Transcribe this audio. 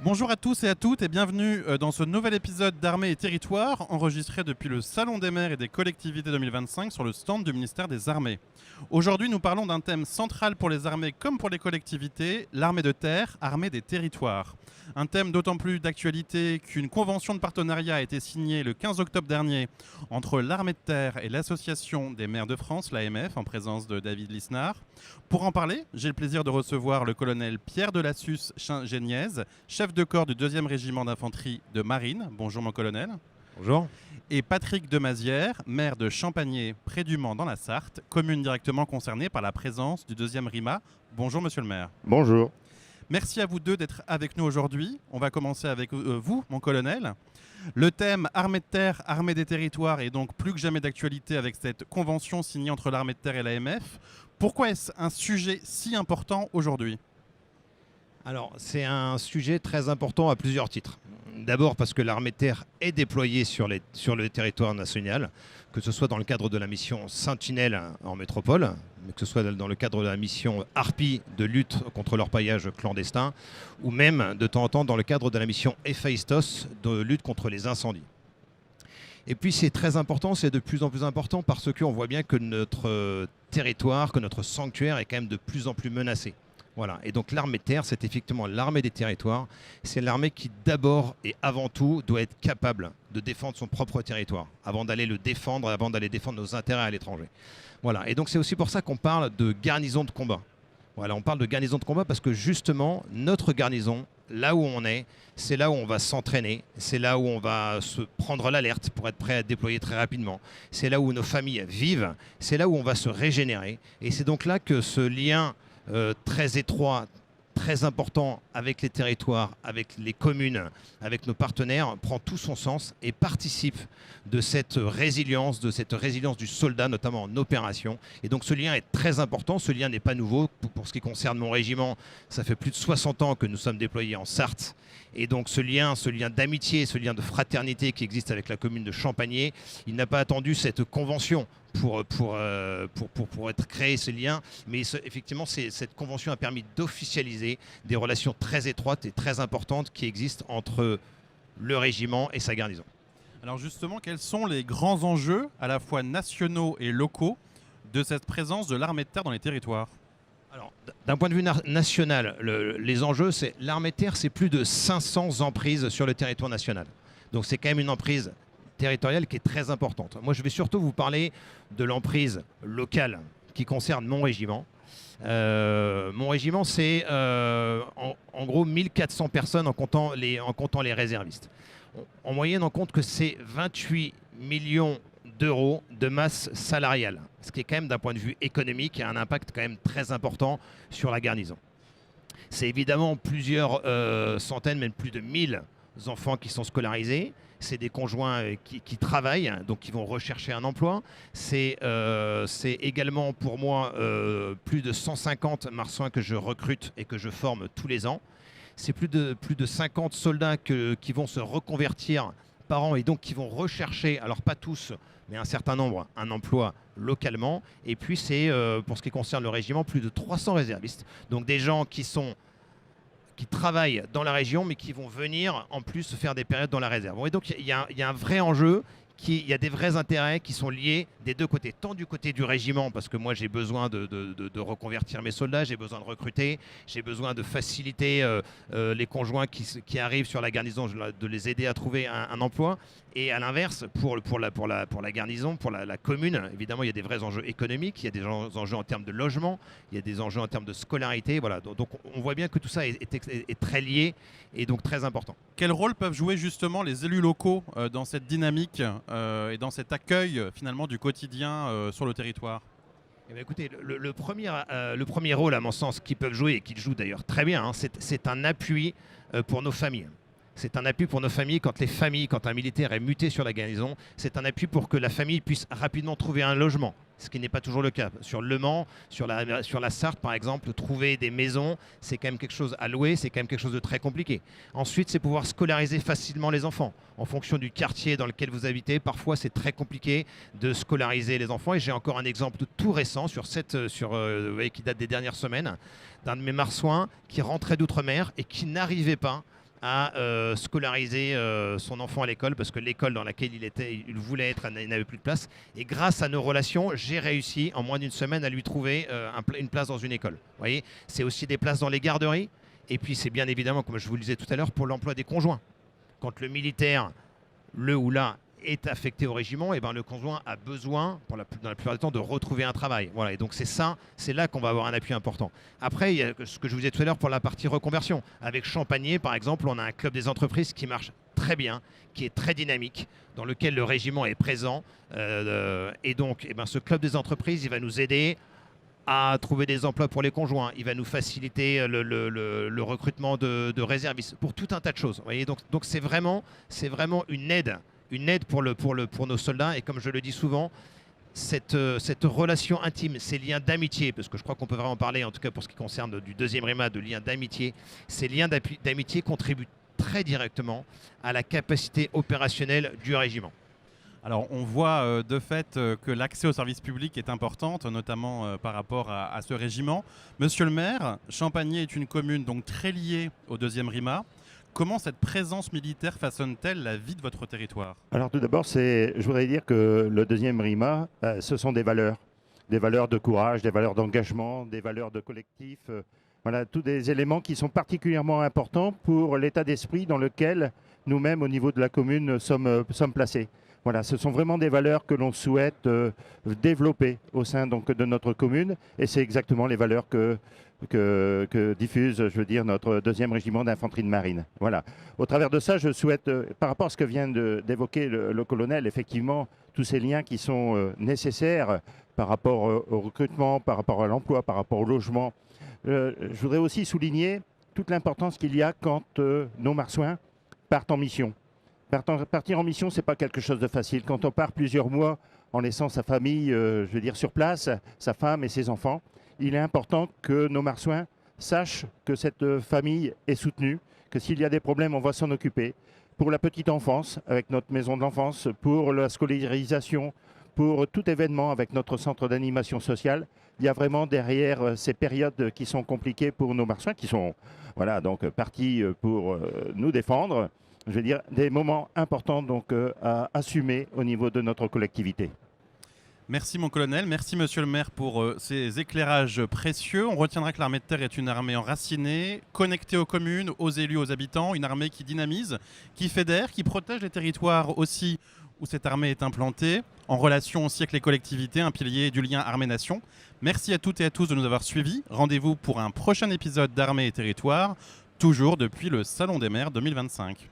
Bonjour à tous et à toutes et bienvenue dans ce nouvel épisode d'Armée et Territoire enregistré depuis le Salon des maires et des collectivités 2025 sur le stand du ministère des Armées. Aujourd'hui, nous parlons d'un thème central pour les armées comme pour les collectivités, l'armée de terre, armée des territoires. Un thème d'autant plus d'actualité qu'une convention de partenariat a été signée le 15 octobre dernier entre l'armée de terre et l'association des maires de France, l'AMF, en présence de David Lisnard. Pour en parler, j'ai le plaisir de recevoir le colonel Pierre Delassus-Géniez, chef de corps du 2e régiment d'infanterie de marine. Bonjour mon colonel. Bonjour. Et Patrick Demazière, maire de Champagné, près du Mans dans la Sarthe, commune directement concernée par la présence du 2e RIMA. Bonjour monsieur le maire. Bonjour. Merci à vous deux d'être avec nous aujourd'hui. On va commencer avec vous, mon colonel. Le thème armée de terre, armée des territoires est donc plus que jamais d'actualité avec cette convention signée entre l'armée de terre et l'AMF. Pourquoi est-ce un sujet si important aujourd'hui ? Alors, c'est un sujet très important à plusieurs titres. D'abord parce que l'armée de terre est déployée sur le territoire national, que ce soit dans le cadre de la mission Sentinelle en métropole, mais que ce soit dans le cadre de la mission Harpie de lutte contre l'orpaillage clandestin, ou même de temps en temps dans le cadre de la mission Héphaïstos de lutte contre les incendies. Et puis c'est très important, c'est de plus en plus important parce qu'on voit bien que notre territoire, que notre sanctuaire est quand même de plus en plus menacé. Voilà. Et donc l'armée de terre, c'est effectivement l'armée des territoires. C'est l'armée qui d'abord et avant tout doit être capable de défendre son propre territoire avant d'aller le défendre, avant d'aller défendre nos intérêts à l'étranger. Voilà. Et donc c'est aussi pour ça qu'on parle de garnison de combat. Voilà, on parle de garnison de combat parce que justement notre garnison, là où on est, c'est là où on va s'entraîner, c'est là où on va se prendre l'alerte pour être prêt à déployer très rapidement. C'est là où nos familles vivent, c'est là où on va se régénérer. Et c'est donc là que ce lien très étroit, très important avec les territoires, avec les communes, avec nos partenaires, prend tout son sens et participe de cette résilience du soldat, notamment en opération. Et donc ce lien est très important, ce lien n'est pas nouveau. Pour ce qui concerne mon régiment, ça fait plus de 60 ans que nous sommes déployés en Sarthe. Et donc ce lien d'amitié, ce lien de fraternité qui existe avec la commune de Champagné, il n'a pas attendu cette convention pour être créé ce lien. Mais effectivement, cette convention a permis d'officialiser des relations très étroites et très importantes qui existent entre le régiment et sa garnison. Alors justement, quels sont les grands enjeux, à la fois nationaux et locaux, de cette présence de l'armée de terre dans les territoires ? Alors, d'un point de vue national, les enjeux, c'est l'armée de terre, c'est plus de 500 emprises sur le territoire national. Donc c'est quand même une emprise territoriale qui est très importante. Moi, je vais surtout vous parler de l'emprise locale qui concerne mon régiment. Mon régiment, c'est en gros 1400 personnes en comptant les réservistes. En moyenne, on compte que c'est 28 millions d'euros de masse salariale, ce qui est quand même d'un point de vue économique a un impact quand même très important sur la garnison. C'est évidemment plusieurs centaines, même plus de 1000 enfants qui sont scolarisés. C'est des conjoints qui travaillent, donc qui vont rechercher un emploi. C'est également pour moi plus de 150 marsouins que je recrute et que je forme tous les ans. C'est plus de 50 soldats qui vont se reconvertir par an et donc qui vont rechercher, alors pas tous, mais un certain nombre, un emploi localement. Et puis c'est, pour ce qui concerne le régiment, plus de 300 réservistes. Donc des gens qui travaillent dans la région, mais qui vont venir en plus faire des périodes dans la réserve. Et donc il y a un vrai enjeu, il y a des vrais intérêts qui sont liés des deux côtés. Tant du côté du régiment, parce que moi j'ai besoin de reconvertir mes soldats, j'ai besoin de recruter, j'ai besoin de faciliter les conjoints qui arrivent sur la garnison, de les aider à trouver un emploi. Et à l'inverse, pour la garnison, pour la commune, évidemment, il y a des vrais enjeux économiques, il y a des enjeux en termes de logement, il y a des enjeux en termes de scolarité. Voilà. Donc on voit bien que tout ça est très lié et donc très important. Quel rôle peuvent jouer justement les élus locaux dans cette dynamique et dans cet accueil finalement du quotidien sur le territoire ? Eh bien, écoutez, le premier rôle, à mon sens, qu'ils peuvent jouer, et qu'ils jouent d'ailleurs très bien, hein, c'est un appui pour nos familles. C'est un appui pour nos familles quand un militaire est muté sur la garnison. C'est un appui pour que la famille puisse rapidement trouver un logement, ce qui n'est pas toujours le cas. Sur Le Mans, sur la Sarthe par exemple, trouver des maisons, c'est quand même quelque chose à louer, c'est quand même quelque chose de très compliqué. Ensuite, c'est pouvoir scolariser facilement les enfants. En fonction du quartier dans lequel vous habitez, parfois c'est très compliqué de scolariser les enfants. Et j'ai encore un exemple tout récent qui date des dernières semaines, d'un de mes marsouins qui rentrait d'outre-mer et qui n'arrivait pas à scolariser son enfant à l'école parce que l'école dans laquelle il voulait être, il n'avait plus de place. Et grâce à nos relations, j'ai réussi en moins d'une semaine à lui trouver une place dans une école. Vous voyez, c'est aussi des places dans les garderies. Et puis c'est bien évidemment, comme je vous le disais tout à l'heure, pour l'emploi des conjoints. Quand le militaire, le ou la, est affecté au régiment, et ben le conjoint a besoin, dans la plupart du temps, de retrouver un travail. Voilà, et donc c'est là qu'on va avoir un appui important. Après, il y a ce que je vous disais tout à l'heure pour la partie reconversion. Avec Champagné, par exemple, on a un club des entreprises qui marche très bien, qui est très dynamique, dans lequel le régiment est présent. Et donc, ce club des entreprises, il va nous aider à trouver des emplois pour les conjoints. Il va nous faciliter le recrutement de réservistes pour tout un tas de choses. Vous voyez, donc c'est vraiment une aide pour nos soldats. Et comme je le dis souvent, cette relation intime, ces liens d'amitié, parce que je crois qu'on peut vraiment parler, en tout cas pour ce qui concerne du deuxième RIMA, de liens d'amitié, ces liens d'amitié contribuent très directement à la capacité opérationnelle du régiment. Alors on voit de fait que l'accès au service public est importante, notamment par rapport à ce régiment. Monsieur le maire, Champagné est une commune donc très liée au deuxième RIMA. Comment cette présence militaire façonne-t-elle la vie de votre territoire? Alors tout d'abord, je voudrais dire que le deuxième RIMA, ce sont des valeurs de courage, des valeurs d'engagement, des valeurs de collectif. Voilà, tous des éléments qui sont particulièrement importants pour l'état d'esprit dans lequel nous-mêmes, au niveau de la commune, sommes placés. Voilà, ce sont vraiment des valeurs que l'on souhaite développer au sein donc, de notre commune, et c'est exactement les valeurs que diffuse, je veux dire, notre deuxième régiment d'infanterie de marine. Voilà. Au travers de ça, je souhaite, par rapport à ce que vient d'évoquer le colonel, effectivement, tous ces liens qui sont nécessaires par rapport au recrutement, par rapport à l'emploi, par rapport au logement. Je voudrais aussi souligner toute l'importance qu'il y a quand nos marsouins partent en mission. Partir en mission, ce n'est pas quelque chose de facile. Quand on part plusieurs mois en laissant sa famille, je veux dire, sur place, sa femme et ses enfants, il est important que nos marsouins sachent que cette famille est soutenue, que s'il y a des problèmes, on va s'en occuper. Pour la petite enfance, avec notre maison de l'enfance, pour la scolarisation, pour tout événement avec notre centre d'animation sociale, il y a vraiment derrière ces périodes qui sont compliquées pour nos marsouins, qui sont voilà, donc, partis pour nous défendre. Je veux dire, des moments importants donc, à assumer au niveau de notre collectivité. Merci mon colonel, merci monsieur le maire pour ces éclairages précieux. On retiendra que l'armée de terre est une armée enracinée, connectée aux communes, aux élus, aux habitants, une armée qui dynamise, qui fédère, qui protège les territoires aussi où cette armée est implantée, en relation aussi avec les collectivités, un pilier du lien armée-nation. Merci à toutes et à tous de nous avoir suivis. Rendez-vous pour un prochain épisode d'Armée et Territoire, toujours depuis le Salon des maires 2025.